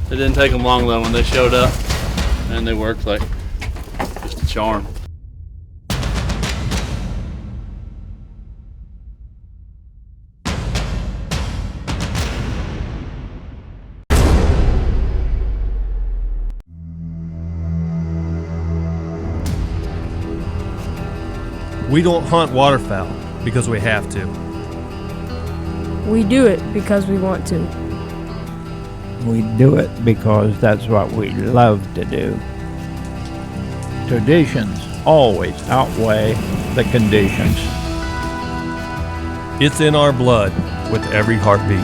It didn't take them long though when they showed up, and they worked like just a charm. We don't hunt waterfowl because we have to. We do it because we want to. We do it because that's what we love to do. Traditions always outweigh the conditions. It's in our blood with every heartbeat.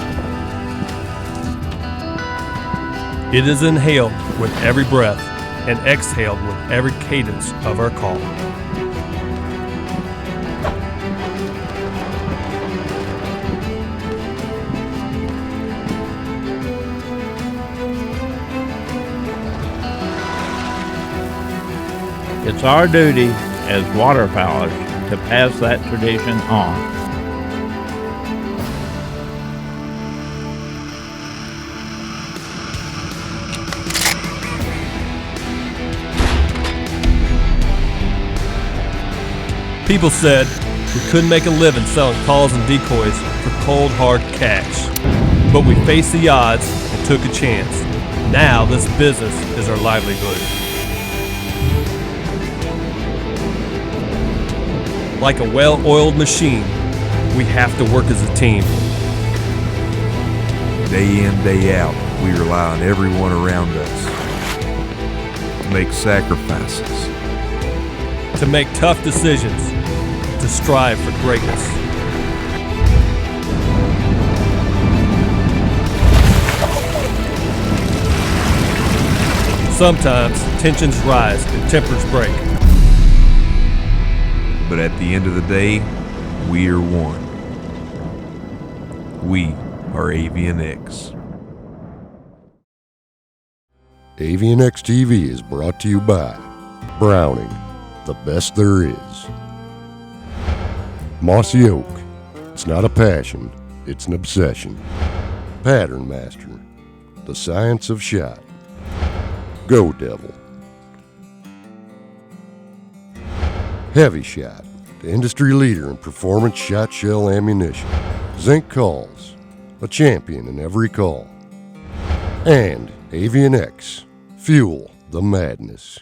It is inhaled with every breath and exhaled with every cadence of our call. It's our duty as waterfowlers to pass that tradition on. People said we couldn't make a living selling calls and decoys for cold, hard cash. But we faced the odds and took a chance. Now this business is our livelihood. Like a well-oiled machine, we have to work as a team. Day in, day out, we rely on everyone around us to make sacrifices, To make tough decisions, to strive for greatness. Sometimes tensions rise and tempers break. but at the end of the day, we are one. We are Avian X. Avian X TV is brought to you by Browning, the best there is. Mossy Oak, it's not a passion, it's an obsession. Pattern Master, the science of shot. Go Devil. Heavy Shot, the industry leader in performance shot shell ammunition. Zink calls, a champion in every call. And Avian X, fuel the madness.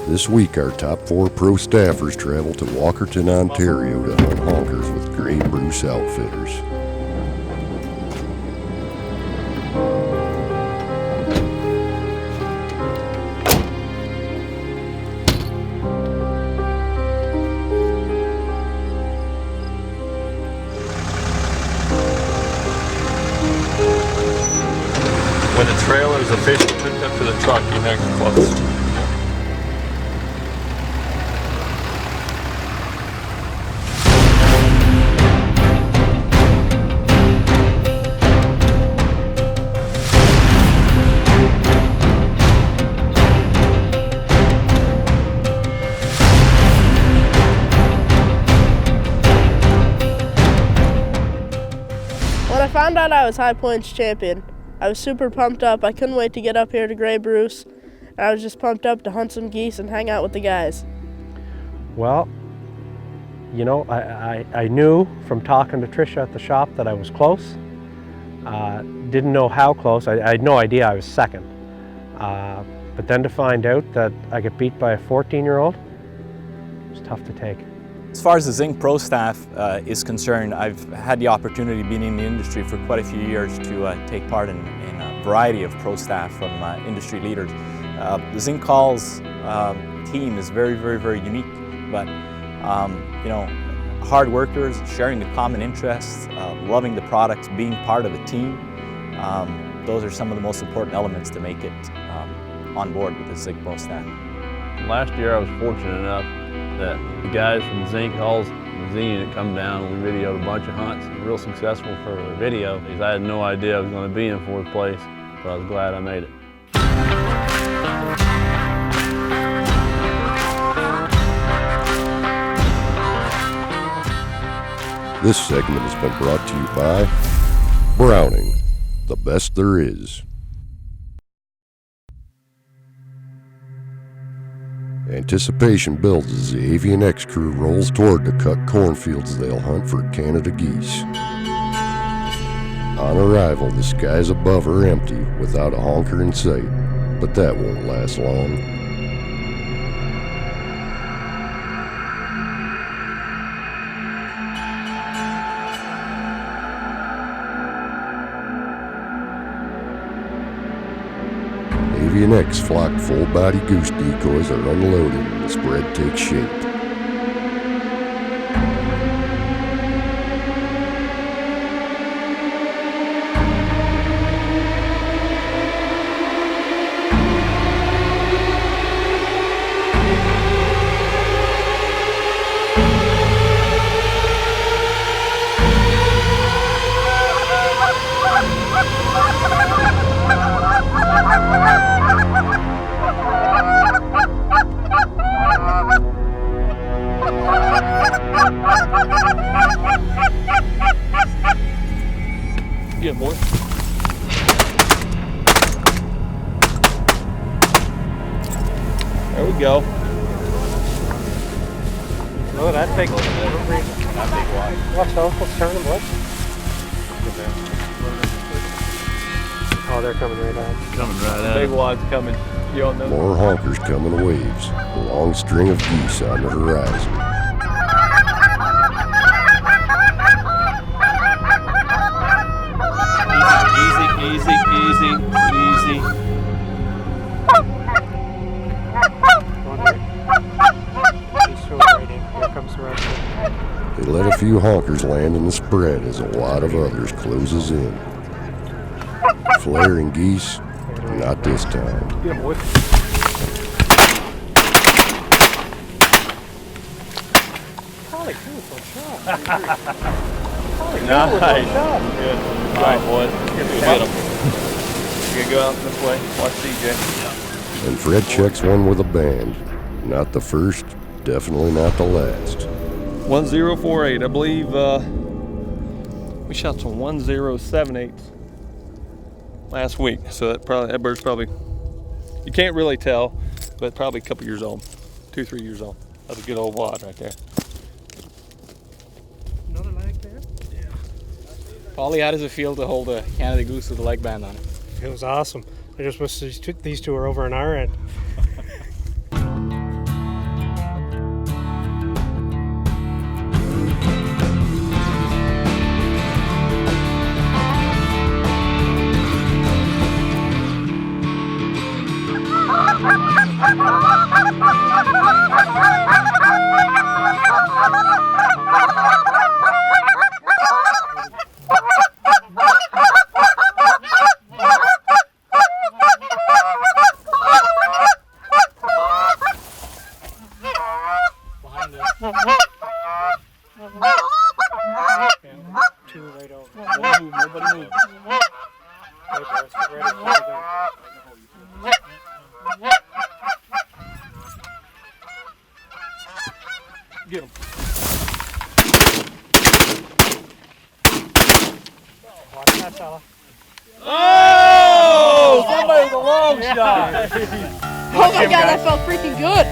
This week, our top 4 pro staffers travel to Walkerton, Ontario to hunt honkers with Grey Bruce Outfitters. When the trailer is officially hooked up to the truck, you're not close. When I found out I was High Points champion, I was super pumped up. I couldn't wait to get up here to Grey Bruce. And I was just pumped up to hunt some geese and hang out with the guys. Well, you know, I knew from talking to Tricia at the shop that I was close. Didn't know how close. I had no idea I was second. But then to find out that I got beat by a 14-year-old, it was tough to take. As far as the Zink Pro Staff is concerned, I've had the opportunity, being in the industry for quite a few years, to take part in a variety of pro staff from industry leaders. The Zink Calls team is very, very, very unique, but you know, hard workers, sharing the common interests, loving the products, being part of a team, those are some of the most important elements to make it on board with the Zink Pro Staff. Last year I was fortunate enough that the guys from Zink Calls, the Z unit, come down and we videoed a bunch of hunts. Real successful for a video. I had no idea I was going to be in 4th place, but I was glad I made it. This segment has been brought to you by Browning, the best there is. Anticipation builds as the Avian X crew rolls toward the cut cornfields they'll hunt for Canada geese. On arrival, the skies above are empty without a honker in sight, but that won't last long. Avian X flock full-body goose decoys are unloaded and the spread takes shape. Get him, boy. There we go. Look at that big one. Watch those. Let's turn them, boys. Oh, they're coming right out. Coming right out. Big wad's coming. You all know. More honkers come in waves, a long string of geese on the horizon. Easy. Here comes the rest of it. They let a few honkers land in the spread as a wad of others closes in. Flaring geese, not this time. Get him, boy. Holy cool, shot. Nice. Good. All right, boys. Get him. You're gonna go out this way. Watch CJ. And Fred checks one with a band. Not the first, definitely not the last. 1048. I believe we shot some 1078 last week. So that bird's probably, you can't really tell, but probably a couple years old, 2-3 years old. That's a good old wad right there. Another leg there? Yeah. Paulie, how does it feel to hold a Canada goose with a leg band on it? It was awesome. I just wish these two were over on our end. Two right over. Don't move, nobody move. Okay, boys, get ready for the Get him. watch that fella. Oh! Somebody's a long shot. Oh my god, that felt freaking good.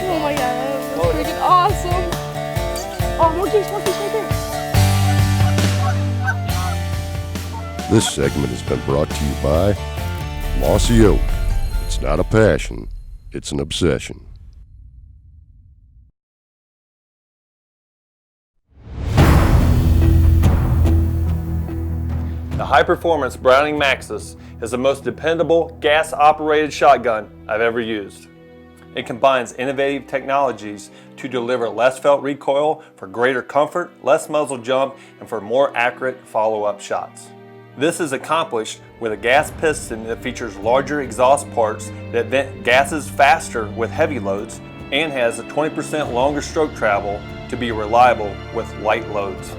Oh my god, that was freaking awesome. Oh, more geese right there. This segment has been brought to you by Mossy Oak. It's not a passion, it's an obsession. The high-performance Browning Maxus is the most dependable gas-operated shotgun I've ever used. It combines innovative technologies to deliver less felt recoil for greater comfort, less muzzle jump, and for more accurate follow-up shots. This is accomplished with a gas piston that features larger exhaust parts that vent gases faster with heavy loads and has a 20% longer stroke travel to be reliable with light loads.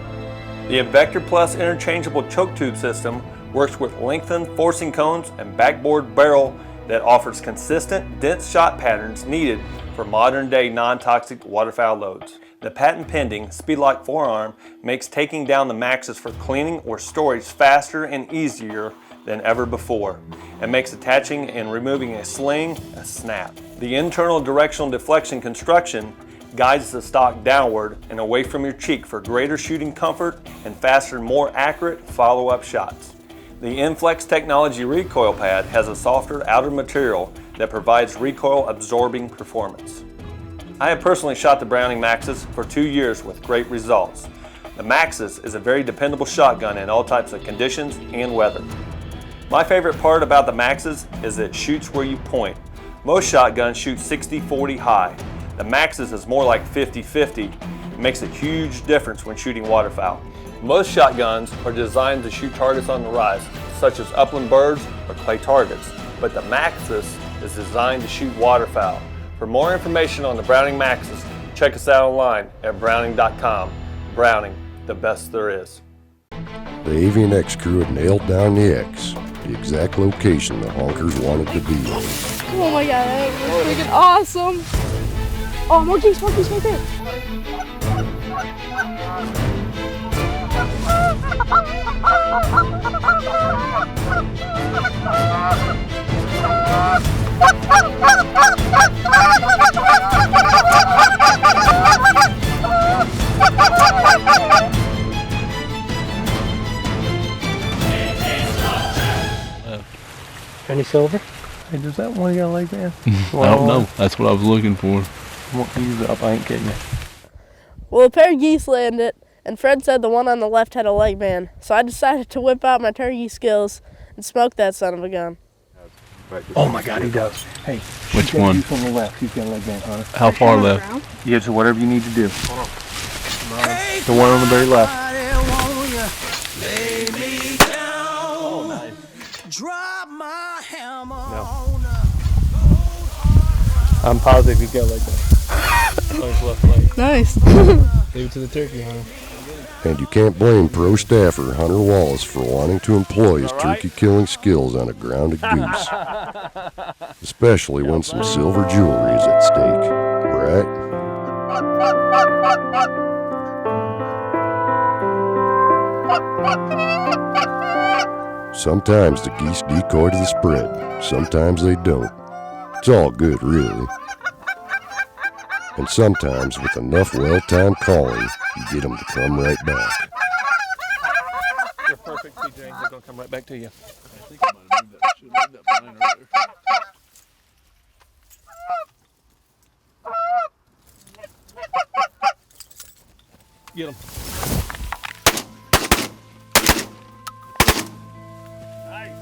The Vector Plus interchangeable choke tube system works with lengthened forcing cones and backboard barrel that offers consistent, dense shot patterns needed for modern-day non-toxic waterfowl loads. The patent-pending Speedlock forearm makes taking down the Maxes for cleaning or storage faster and easier than ever before, and makes attaching and removing a sling a snap. The internal directional deflection construction guides the stock downward and away from your cheek for greater shooting comfort and faster, more accurate follow-up shots. The Inflex Technology recoil pad has a softer outer material that provides recoil absorbing performance. I have personally shot the Browning Maxes for 2 years with great results. The Maxes is a very dependable shotgun in all types of conditions and weather. My favorite part about the Maxes is that it shoots where you point. Most shotguns shoot 60-40 high. The Maxes is more like 50-50. It makes a huge difference when shooting waterfowl. Most shotguns are designed to shoot targets on the rise, such as upland birds or clay targets, but the Maxes is designed to shoot waterfowl. For more information on the Browning Maxes, check us out online at browning.com. Browning, the best there is. The Avian X crew had nailed down the X, the exact location the honkers wanted to be in. Oh my god, that was freaking awesome! Oh, more geese right there! Any silver? Hey, does that one got a leg band? I don't know. That's what I was looking for. I won't use it up, I ain't kidding you. Well, a pair of geese landed, and Fred said the one on the left had a leg band, so I decided to whip out my turkey skills and smoke that son of a gun. Oh my god, he does. Hey, which one? He's on the left. He's got a leg band, Hunter. How far left? Yeah, so whatever you need to do. Hold on. The one on the very left. Oh, nice. No. I'm positive he's got a leg band. Left leg. Nice. Leave it to the turkey, Hunter. And you can't blame pro staffer Hunter Wallace for wanting to employ his turkey killing skills on a grounded goose. Especially when some silver jewelry is at stake, right? Sometimes the geese decoy to the spread, sometimes they don't. It's all good, really. And sometimes, with enough well-timed calling, you get them to come right back. You're perfect, TJ. They're going to come right back to you. I think I might have moved that. Should have moved that behind earlier. Get him. Nice.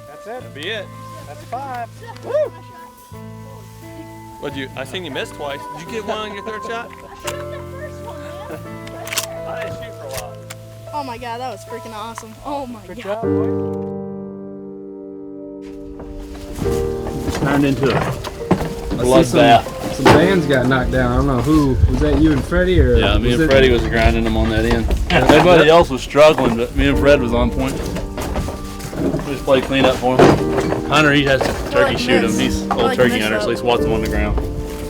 That's it. That'll be it. That's 5. Woo! What'd you? I seen you miss twice. Did you get one on your third shot? I didn't shoot for a while. Oh my god, that was freaking awesome. Oh my Good god. job, boy. It's turned into a bloodbath. Some bands got knocked down. I don't know who. Was that you and Freddie? Or Yeah, me and Freddie was grinding them on that end. Everybody else was struggling, but me and Fred was on point. We just played clean up for him. Hunter, he has to turkey shoot him. He's an old turkey hunter, so he's watching him on the ground.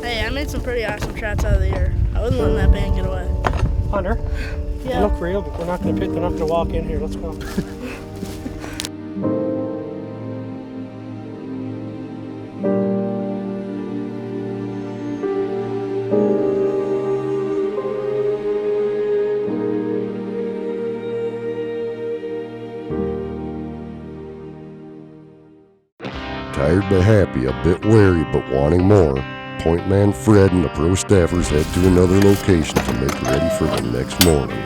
Hey, I made some pretty awesome shots out of the air. I wasn't letting that band get away. Hunter, Yeah. you look real, but we're not going to pick. They're not going to walk in here. Let's go. Tired but happy, a bit wary but wanting more, point man Fred and the pro staffers head to another location to make ready for the next morning.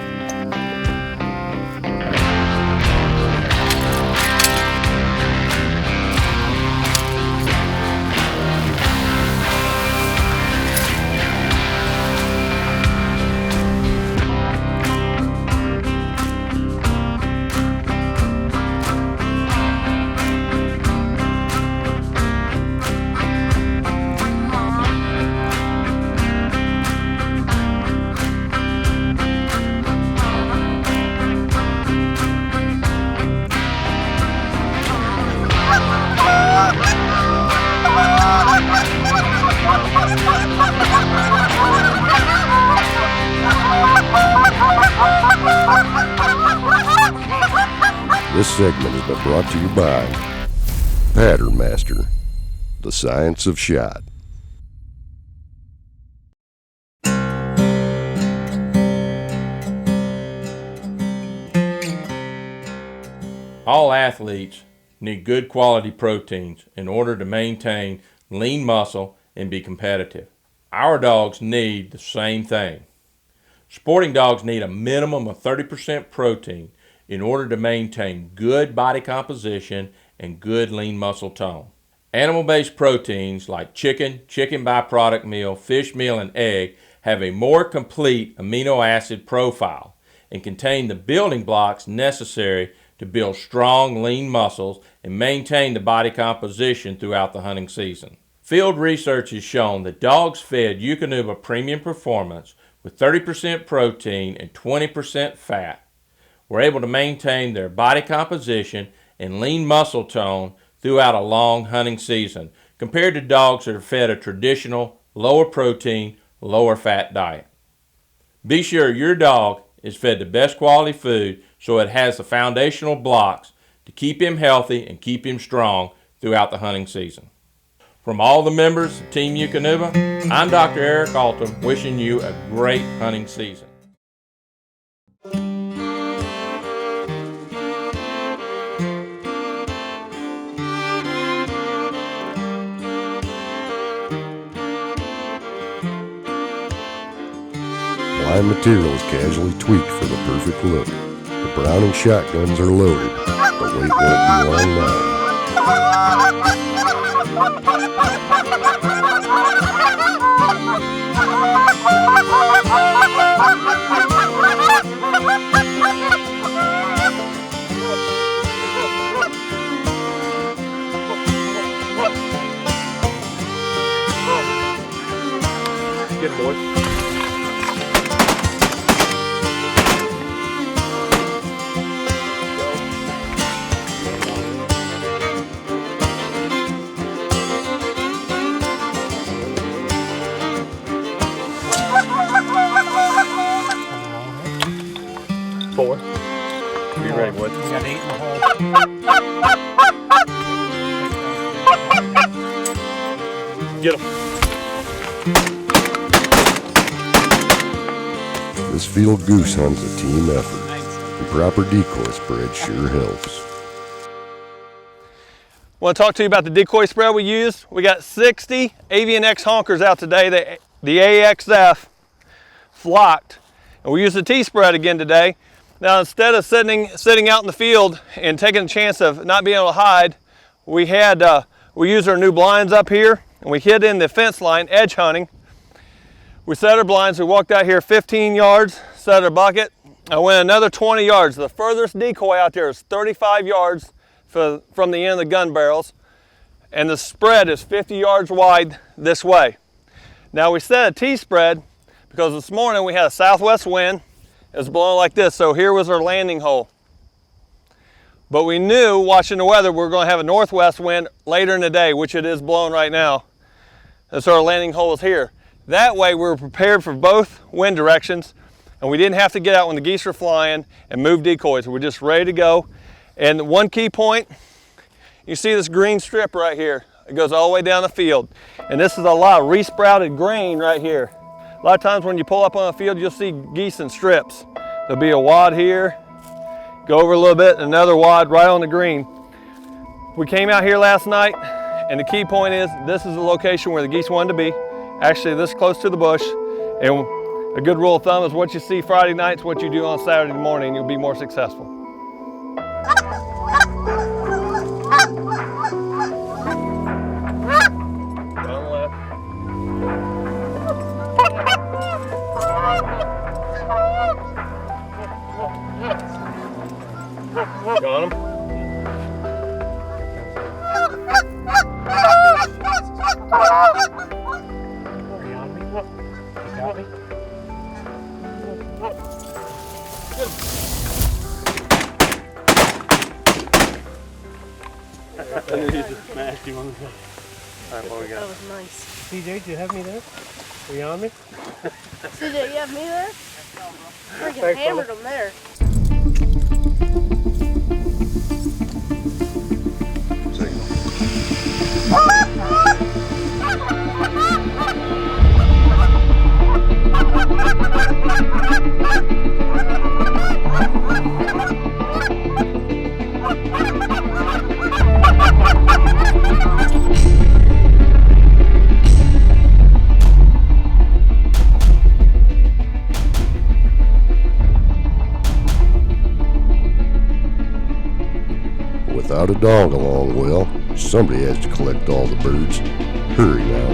This segment has been brought to you by Pattern Master, the science of shot. All athletes need good quality proteins in order to maintain lean muscle and be competitive. Our dogs need the same thing. Sporting dogs need a minimum of 30% protein in order to maintain good body composition and good lean muscle tone. Animal-based proteins like chicken, chicken byproduct meal, fish meal, and egg have a more complete amino acid profile and contain the building blocks necessary to build strong, lean muscles and maintain the body composition throughout the hunting season. Field research has shown that dogs fed Eukanuba Premium Performance with 30% protein and 20% fat were able to maintain their body composition and lean muscle tone throughout a long hunting season compared to dogs that are fed a traditional, lower protein, lower fat diet. Be sure your dog is fed the best quality food so it has the foundational blocks to keep him healthy and keep him strong throughout the hunting season. From all the members of Team Eukanuba, I'm Dr. Eric Alton wishing you a great hunting season. Blind material is casually tweaked for the perfect look. The Browning shotguns are loaded. The wait won't be long now. Good boy. Four. Be ready, boys. We got 8 in the hole. Get him. This field goose hunt's a team effort. The proper decoy spread sure helps. I want to talk to you about the decoy spread we used. We got 60 Avian X honkers out today, the AXF flocked. And we used the T-spread again today. Now instead of sitting out in the field and taking a chance of not being able to hide, we used our new blinds up here and we hid in the fence line, edge hunting. We set our blinds, we walked out here 15 yards, set our bucket. I went another 20 yards. The furthest decoy out there is 35 yards from the end of the gun barrels. And the spread is 50 yards wide this way. Now we set a T-spread because this morning we had a southwest wind. It was blowing like this, so here was our landing hole. But we knew, watching the weather, we were going to have a northwest wind later in the day, which it is blowing right now. And so our landing hole is here. That way we were prepared for both wind directions, and we didn't have to get out when the geese were flying and move decoys. We're just ready to go. And one key point, you see this green strip right here. It goes all the way down the field. And this is a lot of resprouted grain right here. A lot of times when you pull up on a field, you'll see geese in strips. There'll be a wad here, go over a little bit, another wad right on the green. We came out here last night, and the key point is this is the location where the geese wanted to be, actually this close to the bush. And a good rule of thumb is what you see Friday night is what you do on Saturday morning, you'll be more successful. Got him. He just smashed him on the head. All right, what we got? That was nice. CJ, did you have me there? Were you on me? CJ, you have me there? Freaking Thanks, hammered brother. him there. Without a dog along, well, somebody has to collect all the birds. Hurry now.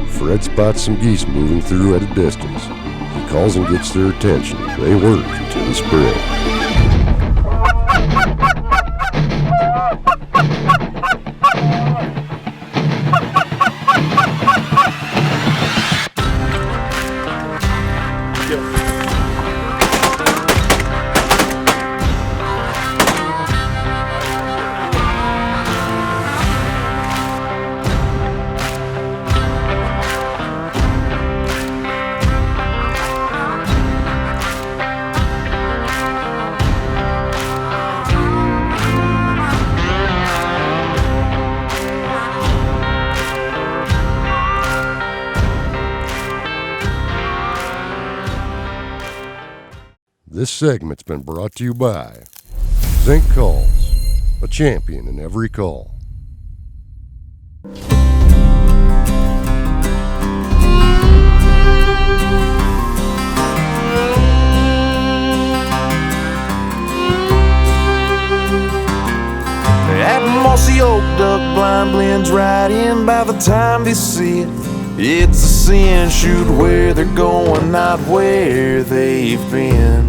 Fred spots some geese moving through at a distance. He calls and gets their attention. They work until the spread. This segment's been brought to you by Zink Calls, a champion in every call. That mossy oak duck blind blends right in by the time they see it. It's a sin, shoot where they're going, not where they've been.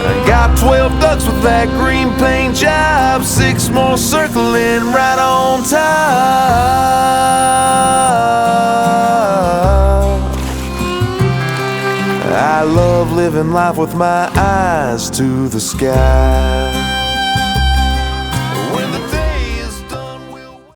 I got 12 ducks with that green paint job, 6 more circling right on top. I love living life with my eyes to the sky.